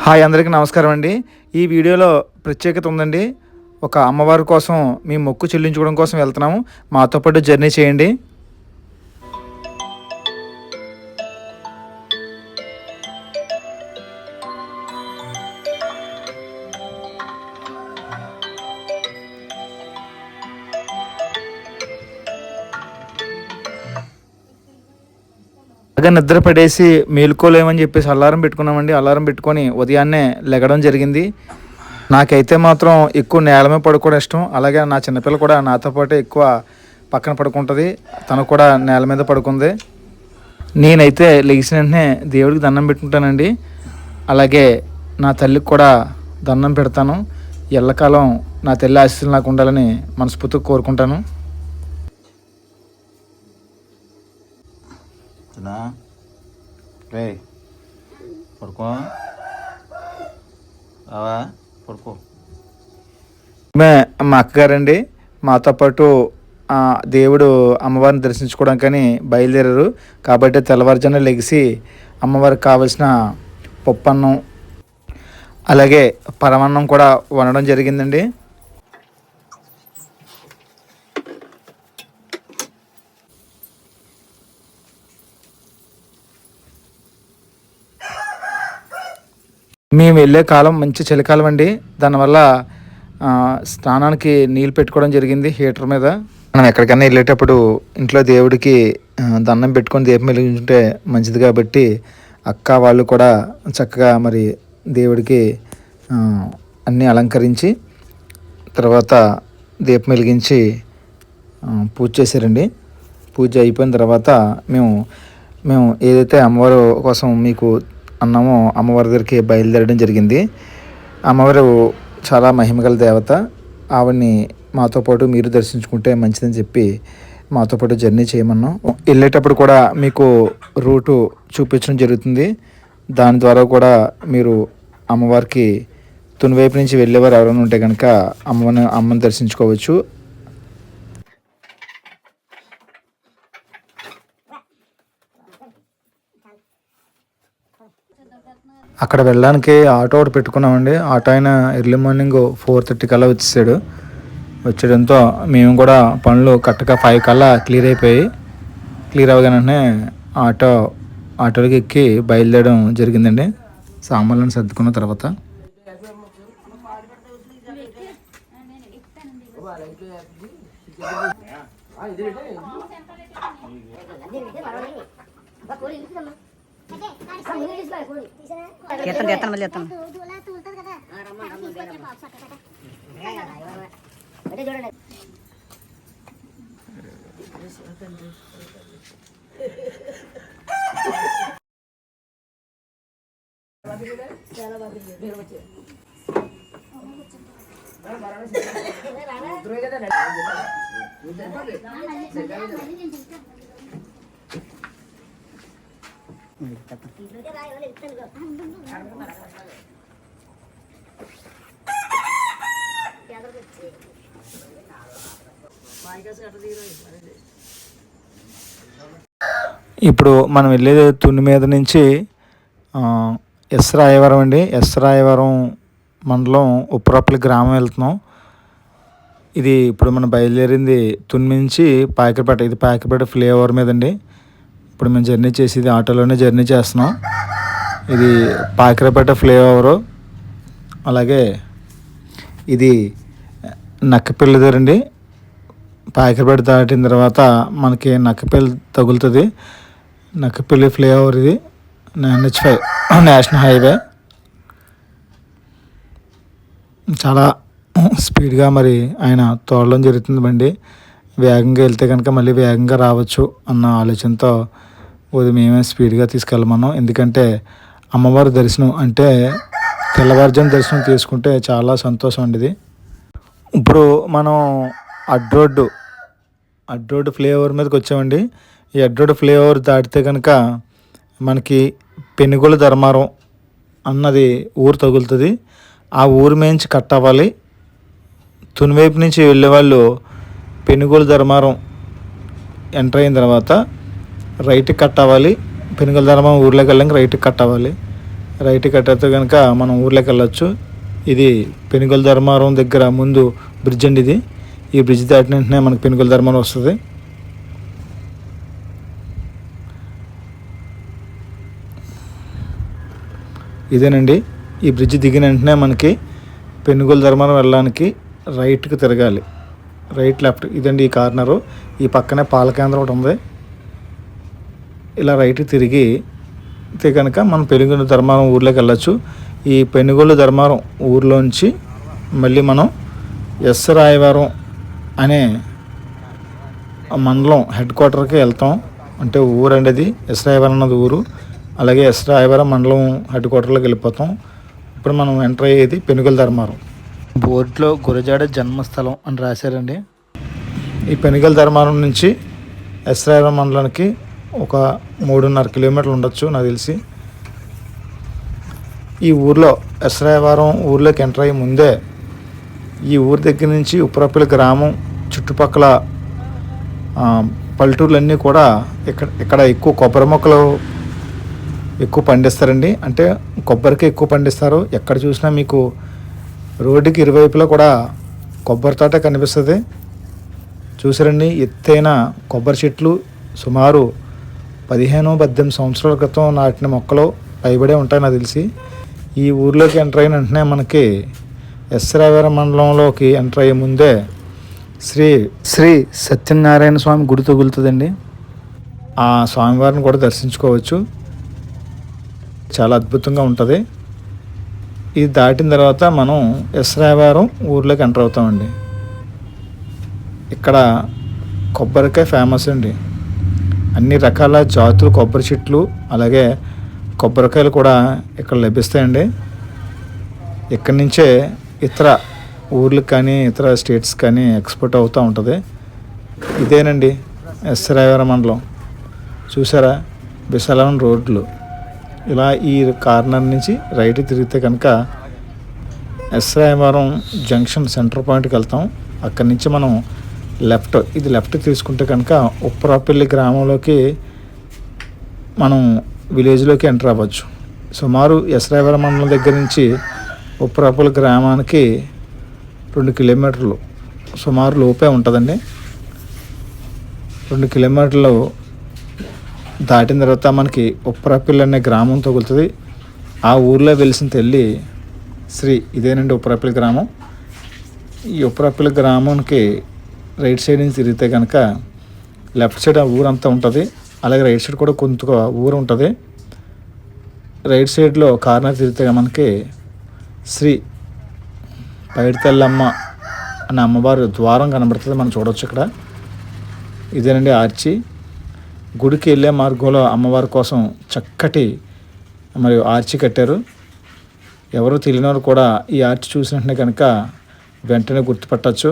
Hi అందరికీ నమస్కారం అండి. ఈ వీడియోలో ప్రత్యేకత ఉందండి. ఒక అమ్మవారి కోసం మీ మొక్కు చెల్లించుకోవడం కోసం వెళ్తున్నాము. మాతో పాటు జర్నీ చేయండి. బాగా నిద్ర పడేసి మేలుకోలేమని చెప్పేసి అలారం పెట్టుకున్నామండి. అలారం పెట్టుకొని ఉదయాన్నే లెగడం జరిగింది. నాకైతే మాత్రం ఎక్కువ నేల మీద పడుకోవడం ఇష్టం. అలాగే నా చిన్నపిల్ల కూడా నాతో పాటు ఎక్కువ పక్కన పడుకుంటుంది. తను కూడా నేల మీద పడుకుంది. నేనైతే లెగిసిన వెంటనే దేవుడికి దండం పెట్టుకుంటానండి. అలాగే నా తల్లికి కూడా దండం పెడతాను. ఎల్లకాలం నా తల్లి ఆశీస్సులు నాకు ఉండాలని మనస్ఫూర్తిగా కోరుకుంటాను. పడుకో పడుకో. మా అక్కగారండి మాతో పాటు దేవుడు అమ్మవారిని దర్శించుకోవడానికని బయలుదేరారు. కాబట్టి తెల్లవారుజామున లెగిసి అమ్మవారికి కావలసిన పప్పన్నం అలాగే పరమాన్నం కూడా వండడం జరిగిందండి. మేము వెళ్ళే కాలం మంచి చలికాలం అండి. దానివల్ల స్నానానికి నీళ్ళు పెట్టుకోవడం జరిగింది హీటర్ మీద. మనం ఎక్కడికైనా వెళ్ళేటప్పుడు ఇంట్లో దేవుడికి దండం పెట్టుకొని దీపం వెలిగించుంటే మంచిది. కాబట్టి అక్క వాళ్ళు కూడా చక్కగా మరి దేవుడికి అన్నీ అలంకరించి తర్వాత దీపం వెలిగించి పూజ చేశారండి. పూజ అయిపోయిన తర్వాత మేము ఏదైతే అమ్మవారు కోసం మీకు అన్నామో అమ్మవారి దగ్గరికి బయలుదేరడం జరిగింది. అమ్మవారు చాలా మహిమగల దేవత. ఆవిడ్ని మాతో పాటు మీరు దర్శించుకుంటే మంచిదని చెప్పి మాతో పాటు జర్నీ చేయమన్నాం. వెళ్ళేటప్పుడు కూడా మీకు రూటు చూపించడం జరుగుతుంది. దాని ద్వారా కూడా మీరు అమ్మవారికి తునివైపు నుంచి వెళ్ళేవారు ఎవరైనా ఉంటే కనుక అమ్మని దర్శించుకోవచ్చు. అక్కడ వెళ్ళడానికి ఆటో ఒకటి పెట్టుకున్నామండి. ఆటో ఆయన ఎర్లీ మార్నింగ్ 4:30 కల్లా వచ్చేయడంతో మేము కూడా పనులు కరెక్ట్గా 5 కల్లా క్లియర్ అయిపోయి క్లియర్ అవ్వగానే ఆటోకి ఎక్కి బయలుదేరడం జరిగిందండి. సామాన్లను సర్దుకున్న తర్వాత ఇప్పుడు మనం వెళ్ళేది తుని మీద నుంచి ఎస్రాయవరం అండి. ఎస్రాయవరం మండలం ఉప్పరపల్లి గ్రామం వెళ్తున్నాం. ఇది ఇప్పుడు మనం బయలుదేరింది తుని నుంచి పాకిరిపేట. ఇది పాకిరిపేట ఫ్లైఓవర్ మీద అండి. ఇప్పుడు మేము జర్నీ చేసేది ఆటోలోనే జర్నీ చేస్తున్నాం. ఇది పాకిరిపేట ఫ్లైఓవరు. అలాగే ఇది నక్కపల్లి దగ్గర అండి. పాకిరిపేట దాటిన తర్వాత మనకి నక్కపల్లి తగులుతుంది. నక్కపల్లి ఫ్లైఓవర్ ఇది NH5 నేషనల్ హైవే. చాలా స్పీడ్గా మరి ఆయన తోడడం జరుగుతుంది బండి. వేగంగా వెళ్తే కనుక మళ్ళీ వేగంగా రావచ్చు అన్న ఆలోచనతో మేమే స్పీడ్గా తీసుకెళ్ళమన్నాం. ఎందుకంటే అమ్మవారి దర్శనం అంటే తెల్లవారుజాము దర్శనం తీసుకుంటే చాలా సంతోషం అండి ఇది. ఇప్పుడు మనం అడ్రోడ్డు ఫ్లైఓవర్ మీదకి వచ్చామండి. ఈ అడ్రోడ్ ఫ్లైఓవర్ దాటితే కనుక మనకి పెనుగొల ధర్మారం అన్నది ఊరు తగులుతుంది. ఆ ఊరు మేంచి కట్ అవ్వాలి. తునివైపు నుంచి వెళ్ళేవాళ్ళు పెనుగొల ధర్మారం ఎంటర్ అయిన తర్వాత రైట్కి కట్ అవ్వాలి. పెనుగొల ధర్మారం ఊర్లోకి వెళ్ళాక రైట్కి కట్ అవ్వాలి. రైట్ కట్టేస్తే కనుక మనం ఊర్లోకి వెళ్ళొచ్చు. ఇది పెనుగొల ధర్మారం దగ్గర ముందు బ్రిడ్జ్ అండి ఇది. ఈ బ్రిడ్జ్ దాటిన వెంటనే మనకు పెనుగొల ధర్మారం వస్తుంది. ఇదేనండి, ఈ బ్రిడ్జ్ దిగిన వెంటనే మనకి పెనుగొల ధర్మారం వెళ్ళడానికి రైట్కి తిరగాలి. రైట్ లెఫ్ట్ ఇదండి ఈ కార్నరు. ఈ పక్కనే పాల కేంద్రం ఒకటి ఉంది. ఇలా రైట్కి తిరిగి కనుక మనం పెనుగొల ధర్మారం ఊర్లోకి వెళ్ళచ్చు. ఈ పెనుగొల ధర్మారం ఊర్లోంచి మళ్ళీ మనం ఎస్ రాయవరం అనే మండలం హెడ్ క్వార్టర్కి వెళ్తాం. అంటే ఊరండి అది, ఎస్ రాయవరం అన్నది ఊరు. అలాగే ఎస్ రాయవరం మండలం హెడ్ క్వార్టర్లోకి వెళ్ళిపోతాం. ఇప్పుడు మనం ఎంటర్ అయ్యేది పెనుగొల ధర్మారం. బోర్డులో గురజాడ జన్మస్థలం అని రాశారండి. ఈ పెనుగొల ధర్మారం నుంచి ఎస్ రాయవరం మండలానికి ఒక 3.5 కిలోమీటర్లు ఉండొచ్చు నాకు తెలిసి. ఈ ఊర్లో ఎస్ రాయవరం ఊర్లోకి ఎంటర్ అయ్యే ముందే ఈ ఊరి దగ్గర నుంచి ఉప్పరపల్లి గ్రామం చుట్టుపక్కల పల్లెటూర్లన్నీ కూడా ఇక్కడ ఎక్కువ కొబ్బరి మొక్కలు ఎక్కువ పండిస్తారండి. అంటే కొబ్బరికి ఎక్కువ పండిస్తారు. ఎక్కడ చూసినా మీకు రోడ్డుకి ఇరువైపులా కూడా కొబ్బరి తోట కనిపిస్తుంది. చూసారండి, ఎత్తైన కొబ్బరి చెట్లు సుమారు 15-18 సంవత్సరాల క్రితం నాటిన మొక్కలు పైబడే ఉంటాయి నాకు తెలిసి. ఈ ఊర్లోకి ఎంటర్ అయిన వెంటనే మనకి ఎస్ రాయవరం మండలంలోకి ఎంటర్ అయ్యే ముందే శ్రీ సత్యనారాయణ స్వామి గుడి తగులుతుందండి. ఆ స్వామివారిని కూడా దర్శించుకోవచ్చు. చాలా అద్భుతంగా ఉంటుంది. ఇది దాటిన తర్వాత మనం ఎస్ రాయవరం ఊర్లోకి ఎంటర్ అవుతామండి. ఇక్కడ కొబ్బరికాయ ఫేమస్ అండి. అన్ని రకాల జాతులు కొబ్బరి చెట్లు అలాగే కొబ్బరికాయలు కూడా ఇక్కడ లభిస్తాయండి. ఇక్కడి నుంచే ఇతర ఊర్లకు కానీ ఇతర స్టేట్స్ కానీ ఎక్స్పోర్ట్ అవుతూ ఉంటుంది. ఇదేనండి ఎస్ రాయవరం మండలం. చూసారా, విశాలమైన రోడ్లు. ఇలా ఈ కార్నర్ నుంచి రైట్ తిరిగితే కనుక ఎస్ రాయవరం జంక్షన్ సెంటర్ పాయింట్కి వెళ్తాం. అక్కడి నుంచి మనం లెఫ్ట్ తీసుకుంటే కనుక ఉప్పరపల్లి గ్రామంలోకి మనం విలేజ్లోకి ఎంటర్ అవ్వచ్చు. సుమారు ఎస్ రాయవరం మండలం దగ్గర నుంచి ఉప్పరపల్లి గ్రామానికి 2 కిలోమీటర్లు సుమారు లోపే ఉంటుందండి. 2 కిలోమీటర్లు దాటిన తర్వాత మనకి ఉప్పరపల్లి అనే గ్రామం తగులుతుంది. ఆ ఊర్లో వెలిసిన తల్లి ఇదేనండి ఉప్పరపల్లి గ్రామం. ఈ ఉప్పరపల్లి గ్రామానికి రైట్ సైడ్ నుంచి తిరిగితే కనుక లెఫ్ట్ సైడ్ ఆ ఊరంతా ఉంటుంది. అలాగే రైట్ సైడ్ కూడా కొంత ఊరు ఉంటుంది. రైట్ సైడ్లో కార్నర్ తిరిగితే మనకి శ్రీ పైడితల్లమ్మ అనే అమ్మవారి ద్వారం కనబడుతుంది. మనం చూడవచ్చు ఇక్కడ. ఇదేనండి ఆర్చి. గుడికి వెళ్ళే మార్గంలో అమ్మవారి కోసం చక్కటి మరియు ఆర్చి కట్టారు. ఎవరు తెలియనివారు కూడా ఈ ఆర్చి చూసినట్టునే కనుక వెంటనే గుర్తుపట్టచ్చు.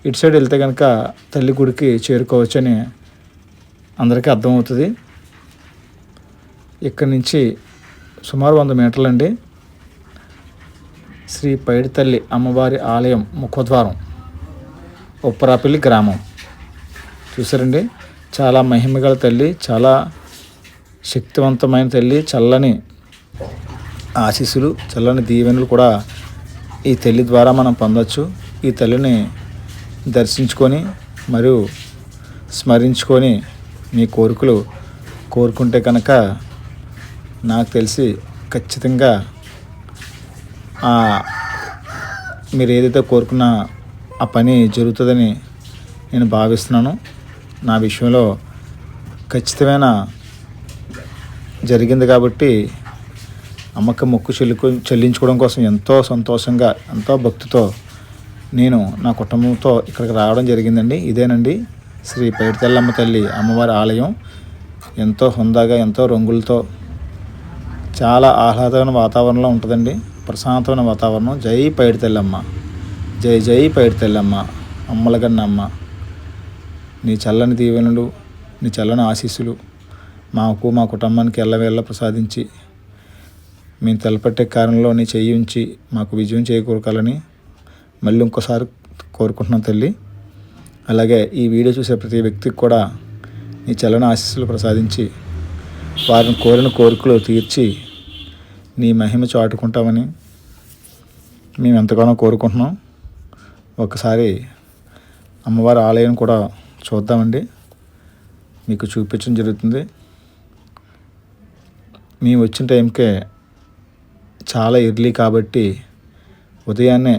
ఇటు సైడ్ వెళ్తే కనుక తల్లి గుడికి చేరుకోవచ్చని అందరికీ అర్థమవుతుంది. ఇక్కడి నుంచి సుమారు 100 మీటర్లు అండి శ్రీ పైడితల్లి అమ్మవారి ఆలయం ముఖద్వారం, ఉప్పరపల్లి గ్రామం. చూసారండి, చాలా మహిమగల తల్లి, చాలా శక్తివంతమైన తల్లి. చల్లని ఆశీస్సులు, చల్లని దీవెనలు కూడా ఈ తల్లి ద్వారా మనం పొందవచ్చు. ఈ తల్లిని దర్శించుకొని మరియు స్మరించుకొని మీ కోరికలు కోరుకుంటే కనుక నాకు తెలిసి ఖచ్చితంగా మీరు ఏదైతే కోరుకున్న ఆ పని జరుగుతుందని నేను భావిస్తున్నాను. నా విషయంలో ఖచ్చితమైన జరిగింది కాబట్టి అమ్మకి మొక్కు చెల్లించుకోవడం కోసం ఎంతో సంతోషంగా ఎంతో భక్తితో నేను నా కుటుంబంతో ఇక్కడికి రావడం జరిగిందండి. ఇదేనండి శ్రీ పైడితల్లమ్మ తల్లి అమ్మవారి ఆలయం. ఎంతో హుందాగా ఎంతో రంగులతో చాలా ఆహ్లాదమైన వాతావరణంలో ఉంటుందండి. ప్రశాంతమైన వాతావరణం. జై పైడితల్లమ్మ, జై జై పైడితల్లమ్మ, అమ్మలగన్నమ్మ. నీ చల్లని దీవెనలు, నీ చల్లని ఆశీస్సులు మాకు మా కుటుంబానికి ఎల్లవేళ్ళ ప్రసాదించి మేము తలపట్టే కార్యంలో నీ చెయ్యి ఉంచి మాకు విజయం చేకూరకాలని మళ్ళీ ఇంకోసారి కోరుకుంటున్నాం తల్లి. అలాగే ఈ వీడియో చూసే ప్రతి వ్యక్తికి కూడా నీ చల్లని ఆశీస్సులు ప్రసాదించి వారిని కోరిన కోరికలు తీర్చి నీ మహిమ చాటుకుంటామని మేము ఎంతగానో కోరుకుంటున్నాం. ఒకసారి అమ్మవారి ఆలయం కూడా చూద్దామండి, మీకు చూపించడం జరుగుతుంది. మేము వచ్చిన టైంకే చాలా ఎర్లీ కాబట్టి ఉదయాన్నే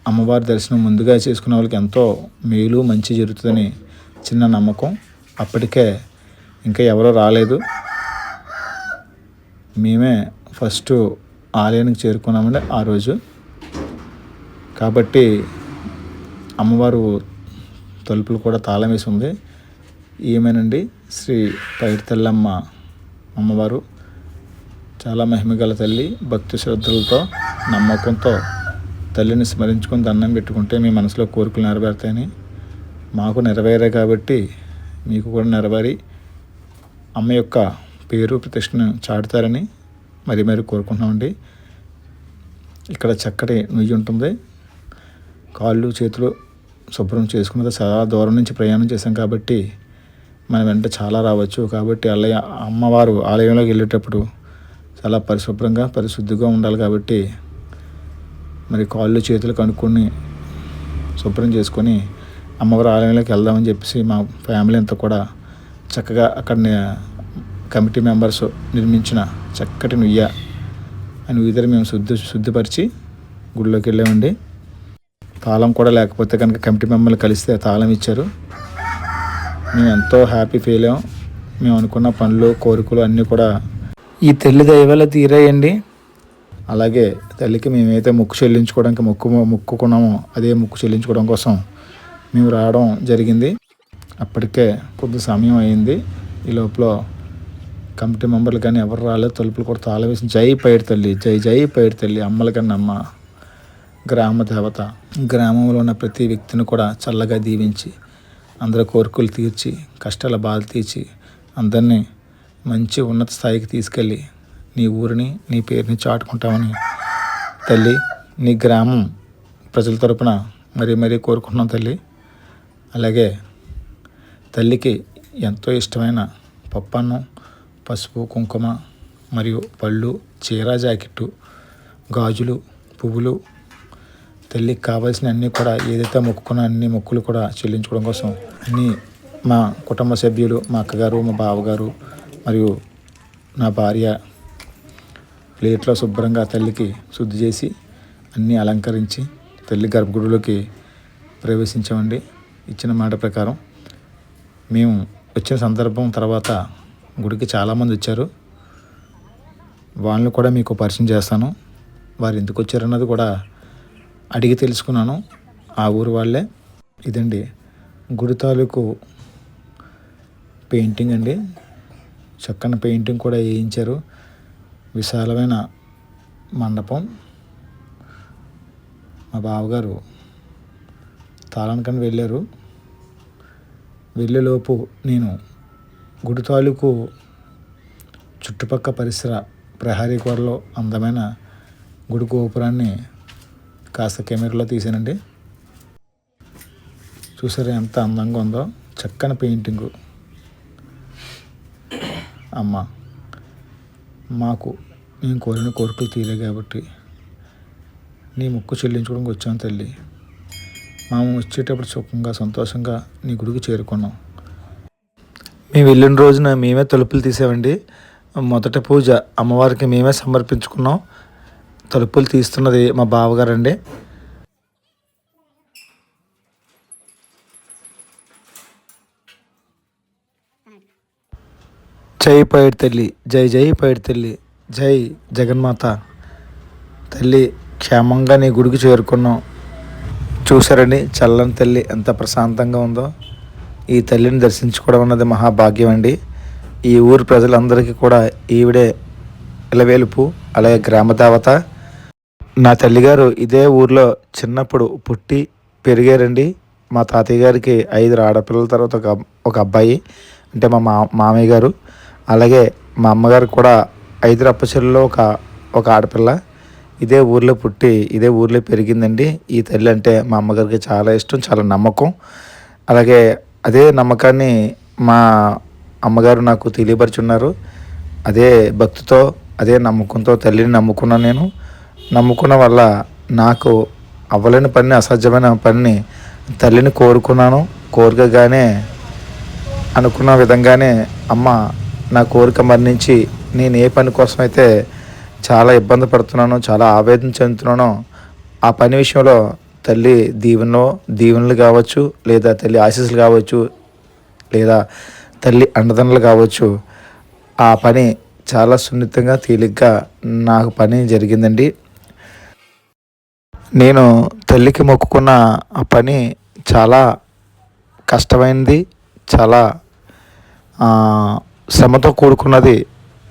అమ్మవారి దర్శనం ముందుగా చేసుకునే వాళ్ళకి ఎంతో మేలు మంచి జరుగుతుందని చిన్న నమ్మకం. అప్పటికే ఇంకా ఎవరో రాలేదు, మేమే ఫస్ట్ ఆలయానికి చేరుకున్నామండి ఆ రోజు. కాబట్టి అమ్మవారు తలుపులు కూడా తాళం వేసి ఉంది. ఈమెనండి శ్రీ పైడితల్లమ్మ అమ్మవారు. చాలా మహిమగల తల్లి. భక్తి శ్రద్ధలతో నమ్మకంతో తల్లిని స్మరించుకొని దండం పెట్టుకుంటే మీ మనసులో కోరికలు నెరవేరుతాయని మాకు నెరవేరాయి కాబట్టి మీకు కూడా నెరవేరి అమ్మ యొక్క పేరు ప్రతిష్టను చాటుతారని మరి కోరుకుంటున్నామండి. ఇక్కడ చక్కటి నుయ్యి ఉంటుంది. కాళ్ళు చేతులు శుభ్రం చేసుకున్నది. చాలా దూరం నుంచి ప్రయాణం చేశాం కాబట్టి మన వెంట చాలా రావచ్చు. కాబట్టి అమ్మవారు ఆలయంలోకి వెళ్ళేటప్పుడు చాలా పరిశుభ్రంగా పరిశుద్ధిగా ఉండాలి. కాబట్టి మరి కాళ్ళు చేతులు కనుక్కొని శుభ్రం చేసుకొని అమ్మవారి ఆలయంలోకి వెళ్దామని చెప్పేసి మా ఫ్యామిలీ అంతా కూడా చక్కగా అక్కడ కమిటీ మెంబర్స్ నిర్మించిన చక్కటి నుయ్య ఆ నుయ్యి మేము శుద్ధిపరిచి గుడిలోకి వెళ్ళామండి. తాళం కూడా లేకపోతే కనుక కమిటీ మెంబర్లు కలిస్తే తాళం ఇచ్చారు. మేము ఎంతో హ్యాపీ ఫీల్ అయ్యాం. మేము అనుకున్న పనులు కోరికలు అన్నీ కూడా ఈ తల్లి దయవల్ల తీరాయండి. అలాగే తల్లికి మేమైతే మొక్కు చెల్లించుకోవడానికి మొక్కుకున్నామో అదే మొక్కు చెల్లించుకోవడం కోసం మేము రావడం జరిగింది. అప్పటికే కొద్ది సమయం అయింది. ఈ లోపల కమిటీ మెంబర్లు కానీ ఎవరు రాలేదు. తలుపులు కూడా తాళం వేసి జై పైడి తల్లి, జై జై పైడి తల్లి, అమ్మల కన్నా అమ్మ, గ్రామ దేవత, గ్రామంలో ఉన్న ప్రతి వ్యక్తిని కూడా చల్లగా దీవించి అందరి కోరికలు తీర్చి కష్టాల బాధ తీర్చి అందరినీ మంచి ఉన్నత స్థాయికి తీసుకెళ్ళి నీ ఊరిని నీ పేరుని చాటుకుంటామని తల్లి నీ గ్రామం ప్రజల తరపున మరీ కోరుకుంటున్నాం తల్లి. అలాగే తల్లికి ఎంతో ఇష్టమైన పప్పన్నం, పసుపు కుంకుమ మరియు పళ్ళు, చీర జాకెట్టు, గాజులు, పువ్వులు, తల్లికి కావాల్సిన అన్నీ కూడా ఏదైతే మొక్కుకున్న అన్ని మొక్కులు కూడా చెల్లించుకోవడం కోసం అన్నీ మా కుటుంబ సభ్యులు, మా అక్కగారు, మా బావగారు మరియు నా భార్య ప్లేట్లో శుభ్రంగా తల్లికి శుద్ధి చేసి అన్నీ అలంకరించి తల్లి గర్భగుడిలోకి ప్రవేశించామండి. ఇచ్చిన మాట ప్రకారం మేము వచ్చిన సందర్భం తర్వాత గుడికి చాలామంది వచ్చారు. వాళ్ళని కూడా మీకు పరిచయం చేస్తాను. వారు ఎందుకు వచ్చారన్నది కూడా అడిగి తెలుసుకున్నాను. ఆ ఊరు వాళ్ళే. ఇదండి గుడి తాలూకు పెయింటింగ్ అండి. చక్కని పెయింటింగ్ కూడా వేయించారు. విశాలమైన మండపం. మా బావగారు తాళానికని వెళ్ళారు. వెళ్ళేలోపు నేను గుడి తాలూకు చుట్టుపక్క పరిసర ప్రహరీ గోడలో అందమైన గుడి గోపురాన్ని కాస్త కెమెరాలో తీసానండి. చూసారా ఎంత అందంగా ఉందో. చక్కని పెయింటింగు. అమ్మ మాకు నేను కోరిన కోరికలు తీరే కాబట్టి నీ మొక్కు చెల్లించుకోవడానికి వచ్చాను తల్లి. మేము వచ్చేటప్పుడు సుఖంగా సంతోషంగా నీ గుడికి చేరుకున్నాం. మేము వెళ్ళిన రోజున మేమే తలుపులు తీసామండి. మొదటి పూజ అమ్మవారికి మేమే సమర్పించుకున్నాం. తలుపులు తీస్తున్నది మా బావగారండి. జై పైడి తల్లి, జై జై పైడి తల్లి, జై జగన్మాత తల్లి. క్షేమంగా నీ గుడికి చేరుకున్నాం. చూసారండి చల్లని తల్లి ఎంత ప్రశాంతంగా ఉందో. ఈ తల్లిని దర్శించుకోవడం అన్నది మహాభాగ్యం అండి. ఈ ఊరు ప్రజలందరికీ కూడా ఈవిడే ఇలవేలుపు. అలాగే గ్రామ దేవత. నా తల్లిగారు ఇదే ఊర్లో చిన్నప్పుడు పుట్టి పెరిగారండి. మా తాతయ్య గారికి 5 ఆడపిల్లల తర్వాత ఒక అబ్బాయి, అంటే మా మామయ్య గారు. అలాగే మా అమ్మగారు కూడా 5 అప్పచెల్లో ఒక ఆడపిల్ల. ఇదే ఊర్లో పుట్టి ఇదే ఊర్లో పెరిగిందండి. ఈ తల్లి అంటే మా అమ్మగారికి చాలా ఇష్టం, చాలా నమ్మకం. అలాగే అదే నమ్మకాన్ని మా అమ్మగారు నాకు తెలియపరుచున్నారు. అదే భక్తితో అదే నమ్మకంతో తల్లిని నమ్ముకున్నాను. నేను నమ్ముకున్న వల్ల నాకు అవ్వలేని పని, అసాధ్యమైన పనిని తల్లిని కోరుకున్నాను. కోరికగానే అనుకున్న విధంగానే అమ్మ నా కోరిక మన్నించి నేను ఏ పని కోసమైతే చాలా ఇబ్బంది పడుతున్నానో, చాలా ఆవేదన చెందుతున్నానో ఆ పని విషయంలో తల్లి దీవెనలు కావచ్చు, లేదా తల్లి ఆశీస్సులు కావచ్చు, లేదా తల్లి అండదండలు కావచ్చు, ఆ పని చాలా సున్నితంగా తేలిగ్గా నాకు పని జరిగిందండి. నేను తల్లికి మొక్కుకున్న ఆ పని చాలా కష్టమైనది, చాలా శ్రమతో కూడుకున్నది.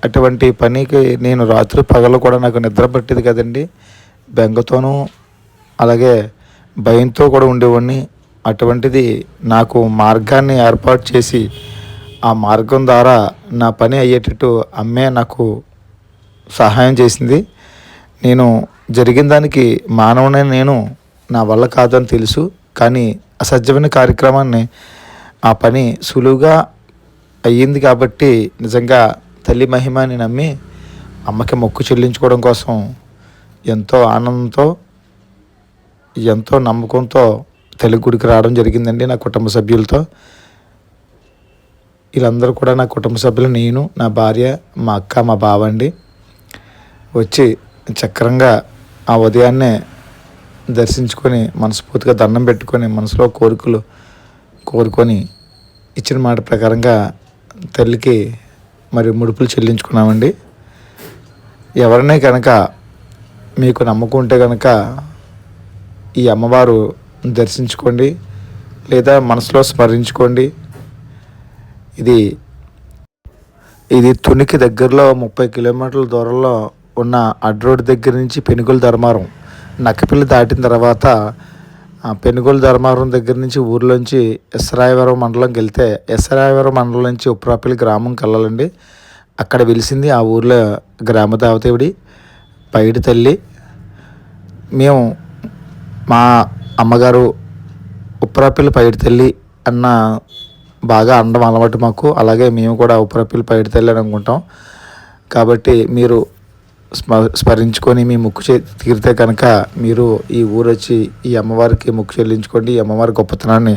అటువంటి పనికి నేను రాత్రి పగలు కూడా నాకు నిద్ర పట్టేది కదండి. బెంగతోనూ అలాగే భయంతో కూడా ఉండేవాడిని. అటువంటిది నాకు మార్గాన్ని ఏర్పాటు చేసి ఆ మార్గం ద్వారా నా పని అయ్యేటట్టు అమ్మే నాకు సహాయం చేసింది. నేను జరిగిన దానికి మానవునే నేను, నా వల్ల కాదని తెలుసు. కానీ అసాధ్యమైన కార్యక్రమాన్ని ఆ పని సులువుగా అయ్యింది కాబట్టి నిజంగా తల్లి మహిమని నమ్మి అమ్మకి మొక్కు చెల్లించుకోవడం కోసం ఎంతో ఆనందంతో, ఎంతో నమ్మకంతో తల్లి గుడికి రావడం జరిగిందండి నా కుటుంబ సభ్యులతో. వీళ్ళందరూ కూడా నా కుటుంబ సభ్యులు, నేను, నా భార్య, మా అక్క, మా బావ అండి. వచ్చి చక్రంగా ఆ ఉదయాన్నే దర్శించుకొని మనస్ఫూర్తిగా దండం పెట్టుకొని మనసులో కోరికలు కోరుకొని ఇచ్చిన మాట ప్రకారంగా తల్లికి మరి ముడుపులు చెల్లించుకున్నామండి. ఎవరినే కనుక మీకు నమ్మకం ఉంటే కనుక ఈ అమ్మవారు దర్శించుకోండి, లేదా మనసులో స్మరించుకోండి. ఇది తునికి దగ్గరలో 30 కిలోమీటర్ల దూరంలో ఉన్న అడ్ రోడ్ దగ్గర నుంచి పెనుగొల ధర్మారం, నక్కపిల్లి దాటిన తర్వాత పెనుగొల ధర్మారం దగ్గర నుంచి ఊర్లోంచి ఎస్రాయవరం మండలంకి వెళ్తే ఎస్రాయవరం మండలం నుంచి ఉప్రాపల్లి గ్రామంకి వెళ్ళాలండి. అక్కడ వెలిసింది ఆ ఊర్లో గ్రామ దేవతేవిడి పైడి తల్లి. మేము మా అమ్మగారు ఉప్రాపల్లి పైడి తల్లి అన్న బాగా అనడం అలవాటు మాకు. అలాగే మేము కూడా ఉప్రాపల్లి పైడి తల్లి అని అనుకుంటాం. కాబట్టి మీరు స్మరించుకొని మీ మొక్కు తీరితే కనుక మీరు ఈ ఊరు వచ్చి ఈ అమ్మవారికి మొక్కు చెల్లించుకోండి. ఈ అమ్మవారి గొప్పతనాన్ని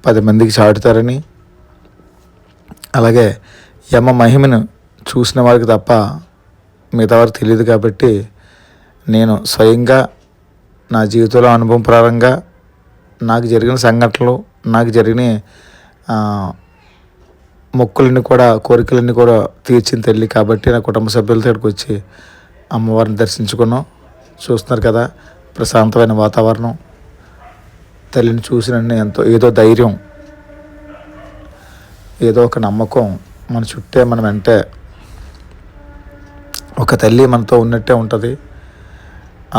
10 మందికి చాటుతారని, అలాగే ఈ అమ్మ మహిమను చూసిన వారికి తప్ప మిగతా వారికి తెలియదు. కాబట్టి నేను స్వయంగా నా జీవితంలో అనుభవం ప్రారంభంగా నాకు జరిగిన సంఘటనలు, నాకు జరిగిన మొక్కులన్నీ కూడా, కోరికలన్నీ కూడా తీర్చిన తల్లి కాబట్టి నా కుటుంబ సభ్యులతో ఇక్కడికి వచ్చి అమ్మవారిని దర్శించుకున్నాం. చూస్తున్నారు కదా ప్రశాంతమైన వాతావరణం. తల్లిని చూసిన ఏదో ధైర్యం, ఏదో ఒక నమ్మకం మన చుట్టే, మన వెంటే ఒక తల్లి మనతో ఉన్నట్టే ఉంటుంది.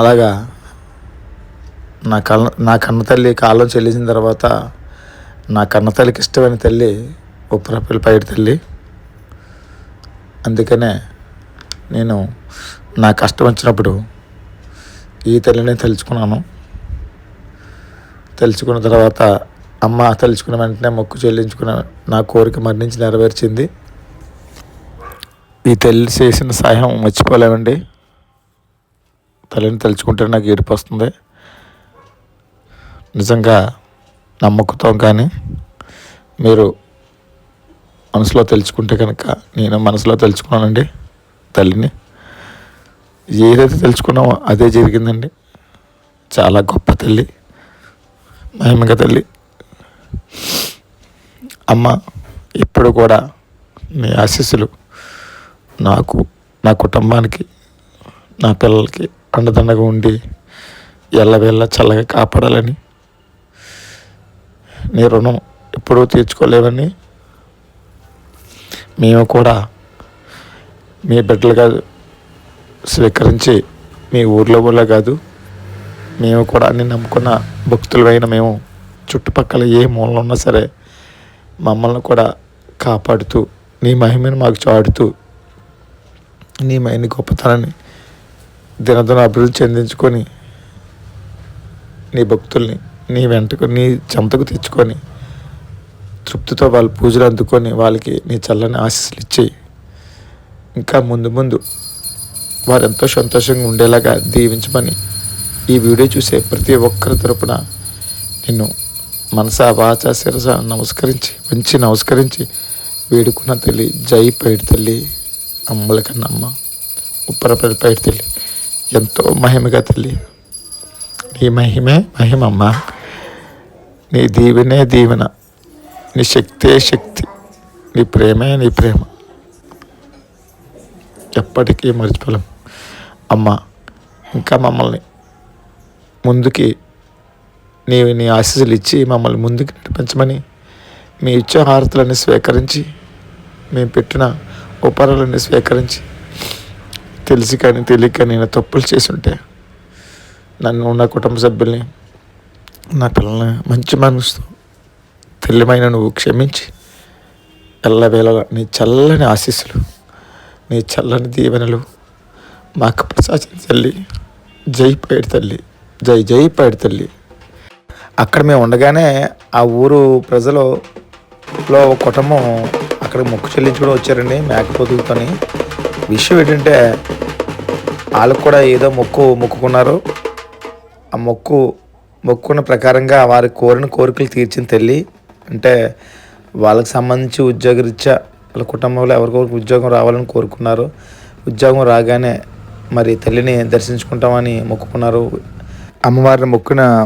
అలాగా నా కన్న తల్లి కాలం చెల్లించిన తర్వాత నా కన్న తల్లికి ఇష్టమైన తల్లి ఉప్రాపల్లి పైడి తల్లి. అందుకనే నేను నా కష్టం వచ్చినప్పుడు ఈ తల్లిని తలుచుకున్నాను. తలుచుకున్న తర్వాత అమ్మ తలుచుకున్న వెంటనే మొక్కు చెల్లించుకున్న నా కోరిక మరణించి నెరవేర్చింది. ఈ తల్లి చేసిన సహాయం మర్చిపోలేమండి. తల్లిని తలుచుకుంటే నాకు ఏడుపు వస్తుంది. నిజంగా నమ్మకంతో కానీ మీరు మనసులో తెలుసుకుంటే కనుక, నేను మనసులో తెలుసుకున్నానండి తల్లిని. ఏదైతే తెలుసుకున్నామో అదే జరిగిందండి. చాలా గొప్ప తల్లి, మహిమగ తల్లి. అమ్మ ఇప్పుడు కూడా మీ ఆశీస్సులు నాకు, నా కుటుంబానికి, నా పిల్లలకి అండదండగా ఉండి ఎల్లవేళ చల్లగా కాపాడాలని, నీ రుణం ఎప్పుడూ తీర్చుకోలేవని మేము కూడా మీ బిడ్డలుగా స్వీకరించి మీ ఊర్లో కాదు, మేము కూడా అన్ని నమ్ముకున్న భక్తులమైన మేము చుట్టుపక్కల ఏ మూలలో ఉన్నా సరే మమ్మల్ని కూడా కాపాడుతూ నీ మహిమను మాకు చాడుతూ నీ గొప్పతనాన్ని దినదిన అభివృద్ధి చెందించుకొని నీ భక్తుల్ని నీ వెంటకు, నీ చెంతకు తెచ్చుకొని తృప్తితో వాళ్ళ పూజలు అందుకొని వాళ్ళకి నీ చల్లని ఆశీస్సులు ఇచ్చి ఇంకా ముందు వారు ఎంతో సంతోషంగా ఉండేలాగా దీవించమని ఈ వీడియో చూసే ప్రతి ఒక్కరి తరపున నిన్ను మనసా వాచా శిరస నమస్కరించి వేడుకున్న తల్లి. జై పైడి తల్లి, అమ్మల కన్నా అమ్మ, ఉప్పరపల్లి పైడి తల్లి, ఎంతో మహిమగా తల్లి. నీ మహిమే మహిమమ్మ, నీ దీవెనే దీవెన, నీ శక్తే శక్తి, నీ ప్రేమే నీ ప్రేమ, ఎప్పటికీ మర్చిపోలేం అమ్మ. ఇంకా మమ్మల్ని ముందుకి నీ ఆశీస్సులు ఇచ్చి మమ్మల్ని ముందుకు నడిపించమని, మీ ఇచ్చే హారతులన్నీ స్వీకరించి, మేము పెట్టిన ఉపహారాలన్నీ స్వీకరించి, తెలిసి కానీ తెలియక నేను తప్పులు చేసి ఉంటే నన్ను, నా కుటుంబ సభ్యుల్ని, నా పిల్లల్ని మంచి మనసుతో తెల్లమైన నువ్వు క్షమించి ఎల్లవేళలా నీ చల్లని ఆశీస్సులు, నీ చల్లని దీవెనలు మాకు ప్రసాదించు తల్లి. జై పైడి తల్లి, జై జై పైడి తల్లి. అక్కడ మేము ఉండగానే ఆ ఊరు ప్రజలో ఒక కుటుంబం అక్కడ మొక్కు చెల్లించుకొని వచ్చారండి, మేకపోతులతోని. విషయం ఏంటంటే వాళ్ళకు కూడా ఏదో మొక్కుకున్నారు. ఆ మొక్కున్న ప్రకారంగా వారి కోరిన కోరికలు తీర్చిన తల్లి. అంటే వాళ్ళకి సంబంధించి ఉద్యోగరీత్యా వాళ్ళ కుటుంబంలో ఎవరికొరికి ఉద్యోగం రావాలని కోరుకున్నారు. ఉద్యోగం రాగానే మరి తల్లిని దర్శించుకుంటామని మొక్కుకున్నారు. అమ్మవారిని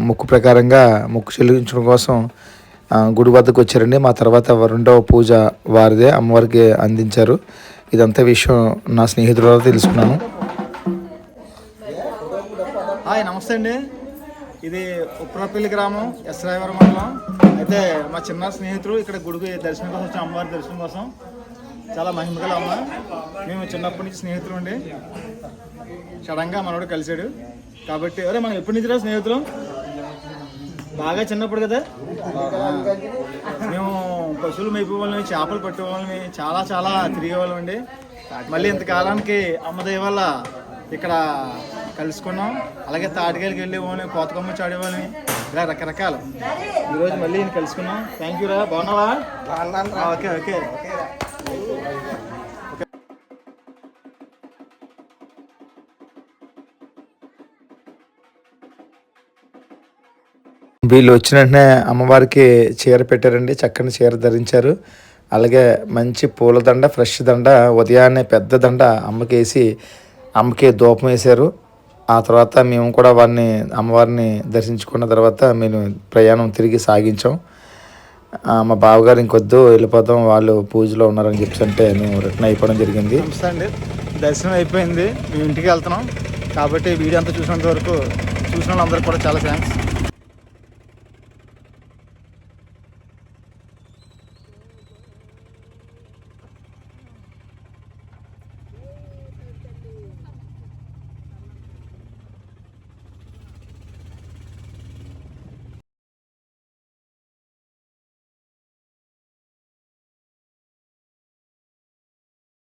మొక్కు ప్రకారంగా మొక్కు చెల్లించడం కోసం గుడి వద్దకు వచ్చారండి. మా తర్వాత రెండవ పూజ వారిదే అమ్మవారికి అందించారు. ఇదంతా విషయం నా స్నేహితుల తెలుసుకున్నాను. హాయ్, నమస్తే అండి. ఇది ఉప్పరపల్లి గ్రామం, ఎస్రాయవరం మండలం. అయితే మా చిన్న స్నేహితులు ఇక్కడ గుడికి దర్శనం కోసం వచ్చాం, అమ్మవారి దర్శనం కోసం. చాలా మహిమగల అమ్మ. మేము చిన్నప్పటి నుంచి స్నేహితులు అండి. సడన్గా మనోడు కలిశాడు కాబట్టి, మనం ఎప్పటి నుంచి రా స్నేహితులు? బాగా చిన్నప్పుడు కదా. మేము పశువులు మేపేవాళ్ళని, చేపలు పట్టేవాళ్ళని, చాలా తిరిగేవాళ్ళం అండి. మళ్ళీ ఇంతకాలానికి అమ్మదయ్య వల్ల ఇక్కడ కలుసుకున్నాం. అలాగే తాటికాయలకి వెళ్ళేవాళ్ళని, కోతకొమ్మ చాడేవాళ్ళని, ఇలా రకరకాలు. ఈరోజు మళ్ళీ నేను కలుసుకున్నాం. థ్యాంక్ యూ రా. బాగున్నావా? Okay okay. వీళ్ళు వచ్చిన వెంటనే అమ్మవారికి చీర పెట్టారండి, చక్కని చీర ధరించారు. అలాగే మంచి పూలదండ, ఫ్రెష్ దండ, ఉదయాన్నే పెద్ద దండ అమ్మకి ధూపం వేశారు. ఆ తర్వాత మేము కూడా అమ్మవారిని దర్శించుకున్న తర్వాత మేము ప్రయాణం తిరిగి సాగించాం. మా బావగారు ఇంకొద్దు వెళ్ళిపోతాం, వాళ్ళు పూజలో ఉన్నారని చెప్పి అంటే మేము రిటర్న్ అయిపోవడం జరిగింది. నమస్తే అండి. దర్శనం అయిపోయింది, మేము ఇంటికి వెళ్తున్నాం. కాబట్టి వీడియో అంతా చూసినంత వరకు చూసిన వాళ్ళందరికీ కూడా చాలా థ్యాంక్స్.